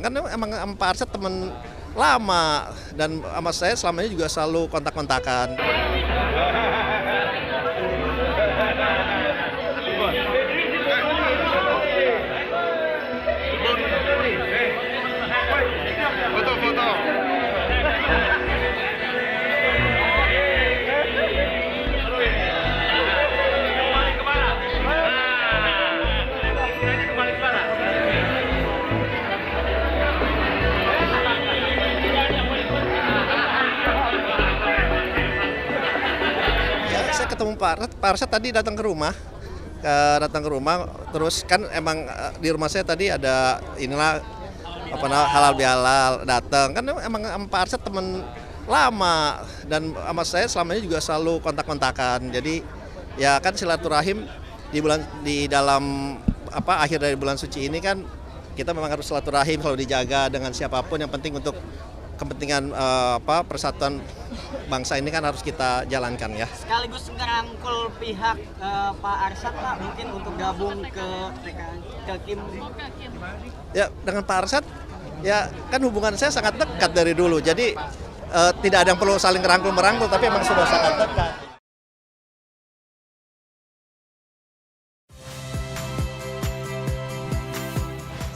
Kan emang Pak Arsyad teman lama dan sama saya selama ini juga selalu kontak-kontakan. Foto-foto. Ya, saya ketemu Pak Arsyad tadi datang ke rumah. Terus kan emang di rumah saya tadi ada inilah halal bihalal datang. Kan emang Pak Arsyad teman lama dan sama saya selama ini juga selalu kontak-kontakan. Jadi ya kan silaturahim di dalam akhir dari bulan suci ini kan kita memang harus silaturahim selalu dijaga dengan siapapun, yang penting untuk kepentingan persatuan bangsa ini kan harus kita jalankan ya. Sekaligus ngerangkul pihak Pak Arsyad Pak, mungkin untuk gabung ke Kim. Ya, dengan Pak Arsyad ya kan hubungan saya sangat dekat dari dulu. Jadi tidak ada yang perlu saling merangkul, tapi emang sudah sangat dekat.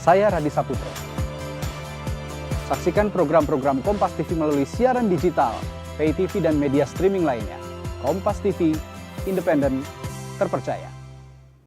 Saya Radi Saputro. Saksikan program-program Kompas TV melalui siaran digital, pay TV dan media streaming lainnya. Kompas TV, independen, terpercaya.